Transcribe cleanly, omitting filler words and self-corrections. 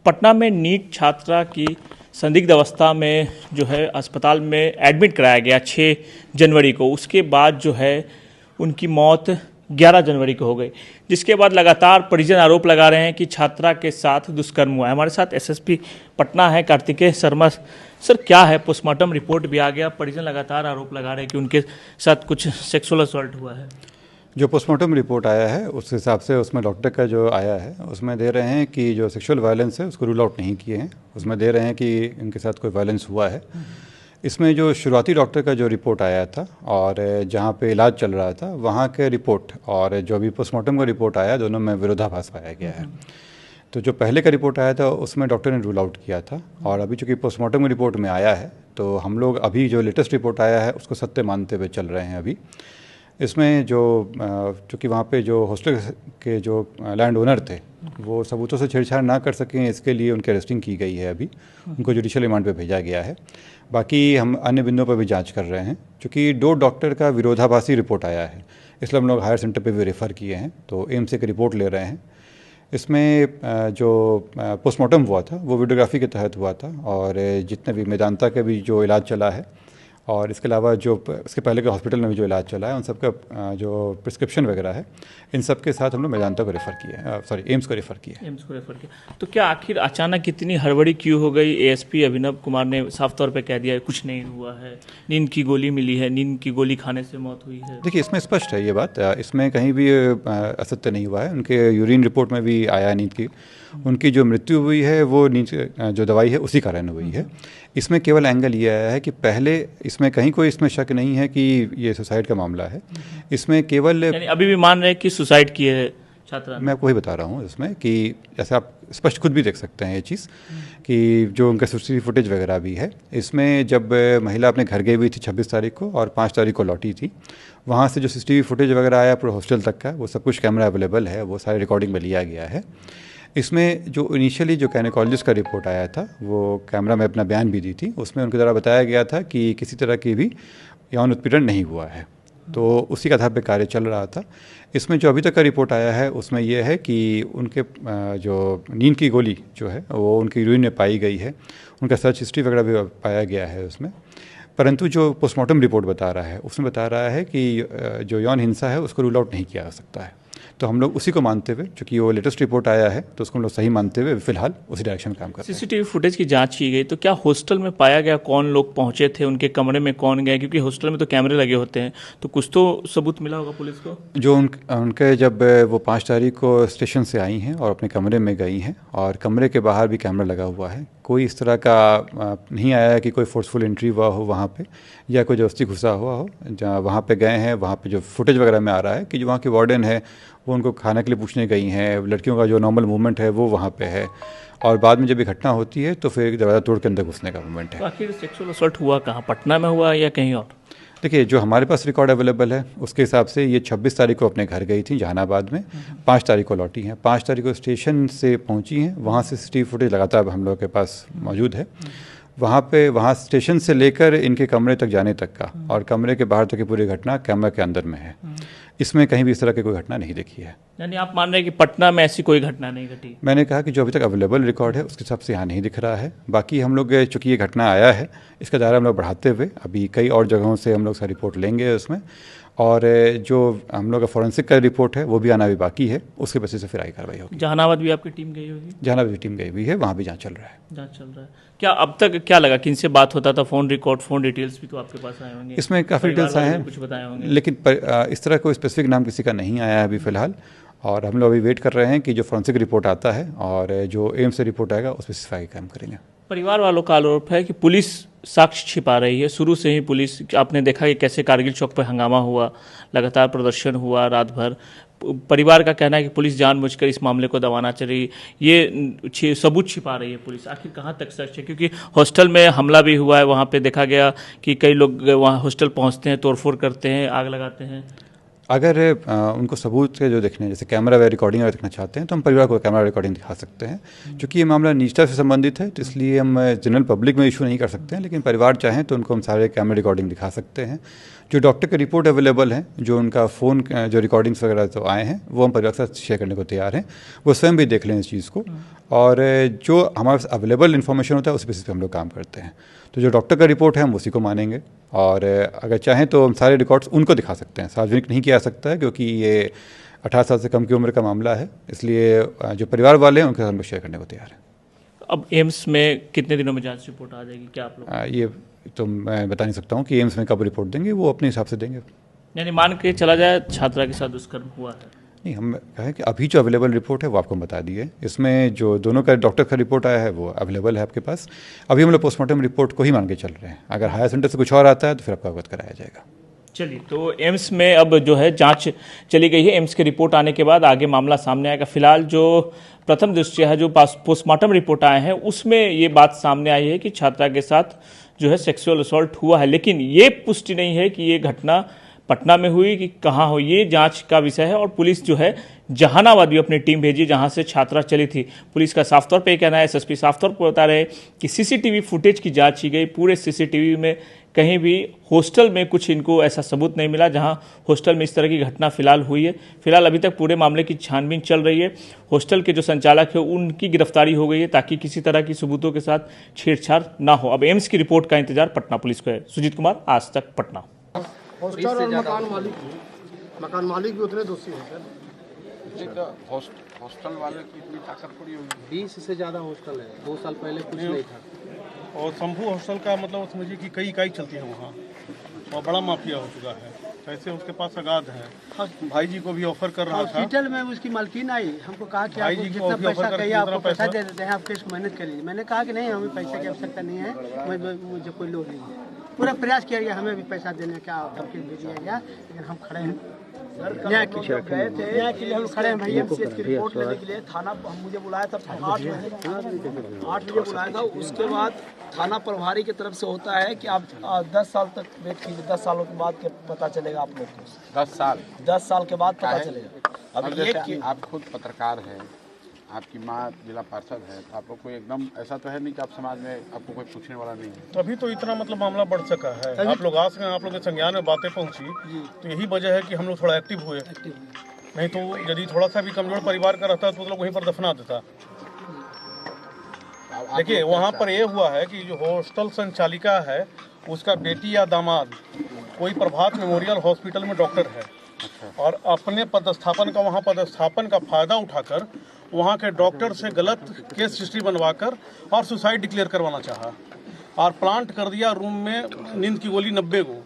पटना में नीट छात्रा की संदिग्ध अवस्था में जो है अस्पताल में एडमिट कराया गया 6 जनवरी को। उसके बाद जो है उनकी मौत 11 जनवरी को हो गई, जिसके बाद लगातार परिजन आरोप लगा रहे हैं कि छात्रा के साथ दुष्कर्म हुआ है। हमारे साथ एसएसपी पटना है कार्तिकेय शर्मा। सर, क्या है, पोस्टमार्टम रिपोर्ट भी आ गया, परिजन लगातार आरोप लगा रहे हैं कि उनके साथ कुछ सेक्सुअल असॉल्ट हुआ है। जो पोस्टमार्टम रिपोर्ट आया है उस हिसाब से उसमें डॉक्टर का जो आया है उसमें दे रहे हैं कि जो सेक्सुअल वायलेंस है उसको रूल आउट नहीं किए हैं, उसमें दे रहे हैं कि इनके साथ कोई वायलेंस हुआ है। इसमें जो शुरुआती डॉक्टर का जो रिपोर्ट आया था और जहाँ पे इलाज चल रहा था वहाँ के रिपोर्ट और जो अभी पोस्टमार्टम का रिपोर्ट आया, दोनों में विरोधाभास पाया गया है। तो जो पहले का रिपोर्ट आया था उसमें डॉक्टर ने रूल आउट किया था और अभी चूँकि पोस्टमार्टम की रिपोर्ट में आया है तो हम लोग अभी जो लेटेस्ट रिपोर्ट आया है उसको सत्य मानते हुए चल रहे हैं। अभी इसमें जो चूँकि वहाँ पे जो हॉस्टल के जो लैंड ओनर थे वो सबूतों से छेड़छाड़ ना कर सकें, इसके लिए उनकी अरेस्टिंग की गई है। अभी उनको जुडिशियल रिमांड पे भेजा गया है। बाकी हम अन्य बिंदुओं पर भी जांच कर रहे हैं। चूँकि 2 डॉक्टर का विरोधाभासी रिपोर्ट आया है इसलिए हम लोग हायर सेंटर पे भी रेफ़र किए हैं, तो एम्स से एक रिपोर्ट ले रहे हैं। इसमें जो पोस्टमार्टम हुआ था वो वीडियोग्राफी के तहत हुआ था और जितने भी मेदांता के भी जो इलाज चला है और इसके अलावा जो इसके पहले के हॉस्पिटल में भी जो इलाज चला है उन सब का जो प्रिस्क्रिप्शन वगैरह है इन सब के साथ हम लोग मेदांता को रेफ़र किया, एम्स को रेफ़र किया। तो क्या आखिर अचानक इतनी हड़बड़ी क्यों हो गई? एएसपी अभिनव कुमार ने साफ तौर पे कह दिया है कुछ नहीं हुआ है, नींद की गोली मिली है, नींद की गोली खाने से मौत हुई है। देखिए, इसमें स्पष्ट है ये बात, इसमें कहीं भी असत्य नहीं हुआ है। उनके यूरिन रिपोर्ट में भी आया नींद की, उनकी जो मृत्यु हुई है वो नींद जो दवाई है उसी कारण हुई है। इसमें केवल एंगल ये आया है कि पहले इसमें कहीं कोई इसमें शक नहीं है कि ये सुसाइड का मामला है। इसमें केवल अभी भी मान रहे हैं कि सुसाइड की है छात्रा। मैं आपको वही बता रहा हूँ इसमें कि जैसे आप स्पष्ट खुद भी देख सकते हैं ये चीज़ कि जो उनका सीसीटीवी फुटेज वगैरह भी है। इसमें जब महिला अपने घर गई हुई थी 26 तारीख को और 5 तारीख को लौटी थी, वहाँ से जो सीसीटीवी फुटेज वगैरह आया पूरे हॉस्टल तक का, वो सब कुछ कैमरा अवेलेबल है, वो सारे रिकॉर्डिंग में लिया गया है। इसमें जो इनिशियली जो गायनेकोलॉजिस्ट का रिपोर्ट आया था वो कैमरा में अपना बयान भी दी थी, उसमें उनके द्वारा बताया गया था कि किसी तरह की भी यौन उत्पीड़न नहीं हुआ है, तो उसी के आधार पर कार्य चल रहा था। इसमें जो अभी तक का रिपोर्ट आया है उसमें यह है कि उनके जो नींद की गोली जो है वो उनकी यूरिन में पाई गई है, उनका सर्च हिस्ट्री वगैरह भी पाया गया है उसमें। परंतु जो पोस्टमार्टम रिपोर्ट बता रहा है उसमें बता रहा है कि जो यौन हिंसा है उसको रूल आउट नहीं किया जा सकता है। तो हम लोग उसी को मानते हुए, चूँकि वो लेटेस्ट रिपोर्ट आया है तो उसको हम लोग सही मानते हुए फिलहाल उसी डायरेक्शन में काम कर रहे हैं। सीसीटीवी फुटेज की जांच की गई तो क्या हॉस्टल में पाया गया कौन लोग पहुंचे थे, उनके कमरे में कौन गए? क्योंकि हॉस्टल में तो कैमरे लगे होते हैं, तो कुछ तो सबूत मिला होगा पुलिस को। जो उनके जब वो 5 तारीख को स्टेशन से आई हैं और अपने कमरे में गई हैं और कमरे के बाहर भी कैमरा लगा हुआ है, कोई इस तरह का नहीं आया है कि कोई फोर्सफुल एंट्री हुआ हो वहाँ पे या कोई जबरदस्ती घुसा हुआ हो। जहाँ वहाँ पे गए हैं वहाँ पे जो फुटेज वगैरह में आ रहा है कि जो वहाँ की वार्डन है वो उनको खाने के लिए पूछने गई हैं, लड़कियों का जो नॉर्मल मूवमेंट है वो वहाँ पे है और बाद में जब ये घटना होती है तो फिर दरवाज़ा तोड़ के अंदर घुसने का मूवमेंट है। तो आखिर सेक्सुअल असॉल्ट हुआ कहाँ, पटना में हुआ या कहीं और? देखिए, जो हमारे पास रिकॉर्ड अवेलेबल है उसके हिसाब से ये 26 तारीख को अपने घर गई थी जहानाबाद में, 5 तारीख को लौटी हैं, 5 तारीख को स्टेशन से पहुंची हैं, वहाँ से सीसीटीवी फुटेज लगातार हम लोगों के पास मौजूद है। वहाँ स्टेशन से लेकर इनके कमरे तक जाने तक का और कमरे के बाहर तक की पूरी घटना कैमरा के अंदर में है। इसमें कहीं भी इस तरह की कोई घटना नहीं देखी है। यानी आप मान रहे हैं कि पटना में ऐसी कोई घटना नहीं घटी? मैंने कहा कि जो अभी तक अवेलेबल रिकॉर्ड है उसके हिसाब से यहाँ नहीं दिख रहा है। बाकी हम लोग चूँकि ये घटना आया है इसका दायरा हम लोग बढ़ाते हुए अभी कई और जगहों से हम लोग सा रिपोर्ट लेंगे उसमें, और जो हम लोग का फॉरेंसिक का रिपोर्ट है वो भी आना भी बाकी है, उसके बेसिस से फिर आगे कार्रवाई होगी। जहानाबाद भी आपकी टीम गई होगी? जहानाबाद भी टीम गई हुई है, वहाँ भी जांच चल रहा है। क्या अब तक क्या लगा, किन से बात होता था? फोन रिकॉर्ड, फोन डिटेल्स भी तो आपके पास आए होंगे? इसमें काफ़ी डिटेल्स आए हैं, कुछ बताए होंगे, लेकिन इस तरह कोई स्पेसिफिक नाम किसी का नहीं आया है अभी फ़िलहाल, और हम लोग अभी वेट कर रहे हैं कि जो फॉरेंसिक रिपोर्ट आता है और जो एम्स से रिपोर्ट आएगा उस पर सिर्फ काम करेंगे। परिवार वालों का आरोप है कि पुलिस साक्ष्य छिपा रही है। शुरू से ही पुलिस, आपने देखा कि कैसे कारगिल चौक पर हंगामा हुआ, लगातार प्रदर्शन हुआ रात भर। परिवार का कहना है कि पुलिस जानबूझकर इस मामले को दबाना चाह रही, ये सबूत छिपा रही है पुलिस। आखिर कहाँ तक सच है? क्योंकि हॉस्टल में हमला भी हुआ है, वहाँ पे देखा गया कि कई लोग वहाँ हॉस्टल पहुँचते हैं, तोड़फोड़ करते हैं, आग लगाते हैं। अगर उनको सबूत के जो देखने हैं, जैसे कैमरा व रिकॉर्डिंग अगर देखना चाहते हैं तो हम परिवार को कैमरा रिकॉर्डिंग दिखा सकते हैं। क्योंकि ये मामला निजता से संबंधित है तो इसलिए हम जनरल पब्लिक में इशू नहीं कर सकते हैं, लेकिन परिवार चाहें तो उनको हम सारे कैमरा रिकॉर्डिंग दिखा सकते हैं। जो डॉक्टर की रिपोर्ट अवेलेबल है, जो उनका फ़ोन जो रिकॉर्डिंग्स वगैरह जो आए हैं वो हम परिवार के साथ शेयर करने को तैयार हैं। वो स्वयं भी देख लें इस चीज़ को, और जो हमारे पास अवेलेबल इन्फॉर्मेशन होता है उस बेसिस पे हम लोग काम करते हैं। तो जो डॉक्टर का रिपोर्ट है हम उसी को मानेंगे, और अगर चाहें तो हम सारे रिकॉर्ड्स उनको दिखा सकते हैं। सार्वजनिक नहीं किया सकता है क्योंकि ये 18 साल से कम की उम्र का मामला है, इसलिए जो परिवार वाले हैं उनके साथ हम लोग शेयर करने को तैयार हैं। अब एम्स में कितने दिनों में जांच रिपोर्ट आ जाएगी, क्या आप लोग? ये तो मैं बता नहीं सकता हूँ कि एम्स में कब रिपोर्ट देंगे, वो अपने हिसाब से देंगे। यानी मान के चला जाए छात्रा के साथ दुष्कर्म हुआ है? नहीं, हम कहें कि अभी जो अवेलेबल रिपोर्ट है वो आपको हम बता दिए। इसमें जो दोनों का डॉक्टर का रिपोर्ट आया है वो अवेलेबल है आपके पास। अभी हम लोग पोस्टमार्टम रिपोर्ट को ही मान के चल रहे हैं। अगर हायर सेंटर से कुछ और आता है तो फिर आपको अवगत कराया जाएगा। चलिए, तो एम्स में अब जो है जांच चली गई है। एम्स की रिपोर्ट आने के बाद आगे मामला सामने आएगा। फिलहाल जो प्रथम दृष्टया है, जो पोस्टमार्टम रिपोर्ट आए हैं उसमें ये बात सामने आई है कि छात्रा के साथ जो है सेक्सुअल असॉल्ट हुआ है, लेकिन ये पुष्टि नहीं है कि ये घटना पटना में हुई कि कहाँ हुई। ये जांच का विषय है और पुलिस जो है जहानाबाद भी अपनी टीम भेजी जहां से छात्रा चली थी। पुलिस का साफ तौर पे ये कहना है, एसएसपी साफ तौर पर बता रहे हैं कि सीसीटीवी फुटेज की जांच की गई। पूरे सीसीटीवी में कहीं भी हॉस्टल में कुछ इनको ऐसा सबूत नहीं मिला जहां हॉस्टल में इस तरह की घटना फिलहाल हुई है। फिलहाल अभी तक पूरे मामले की छानबीन चल रही है। हॉस्टल के जो संचालक है उनकी गिरफ्तारी हो गई है ताकि किसी तरह की सबूतों के साथ छेड़छाड़ ना हो। अब एम्स की रिपोर्ट का इंतजार पटना पुलिस को है। सुजीत कुमार, आज तक, पटना। हॉस्टल और मकान मालिक भी उतने दोषी हैं सर। हॉस्टल वाले की इतनी ताकत पड़ी होगी। 20 से ज़्यादा हॉस्टल है, 2 साल पहले कुछ नहीं था। और शंभू हॉस्टल का मतलब समझिए कि कई इकाई चलती है वहाँ, और बड़ा माफिया हो चुका है। कैसे उसके पास अगाध है। भाई जी को भी ऑफर कर रहा था। हॉस्पिटल में उसकी मालकिन आई, हमको कहा कि भाई आपको जी को जितना अभी पैसा ऑफर चाहिए कर आपको पैसा पैसा दे देते हैं, आप केस को मैनेज कर लीजिए। मैंने कहा कि नहीं, हमें पैसे की आवश्यकता नहीं है, मुझे कोई लोड नहीं है। पूरा प्रयास किया गया, हमें भी पैसा देने का धमकी भी दिया गया, लेकिन हम खड़े हैं न्याय के लिए। न्याय के लिए हम खड़े हैं। भैया एमसीएच की रिपोर्ट लेने के लिए थाना मुझे बुलाया था 8 बजे बुलाया था। उसके बाद थाना प्रभारी की तरफ से होता है कि आप 10 साल तक वेट कीजिए, 10 सालों के बाद के पता चलेगा आप लोग को। 10 साल के बाद पता चलेगा। अब जैसे आप खुद पत्रकार हैं, आपकी माँ जिला पार्षद है, तो आपको कोई एकदम ऐसा तो है नहीं कि आप समाज में आपको कोई पूछने वाला नहीं है। तभी तो इतना मतलब मामला बढ़ सका है। आप लोग आ सके, आप लोग के संज्ञान में बातें पहुँची, तो यही वजह है कि हम लोग थोड़ा एक्टिव हुए। नहीं तो यदि थोड़ा सा भी कमजोर परिवार का रहता तो लोग वहीं पर दफना देता। देखिए, वहाँ पर यह हुआ है कि जो हॉस्टल संचालिका है उसका बेटी या दामाद कोई प्रभात मेमोरियल हॉस्पिटल में डॉक्टर है, और अपने पदस्थापन का वहाँ पदस्थापन का फायदा उठाकर वहाँ के डॉक्टर से गलत केस हिस्ट्री बनवाकर और सुसाइड डिक्लेयर करवाना चाहा, और प्लांट कर दिया रूम में नींद की गोली 90 को।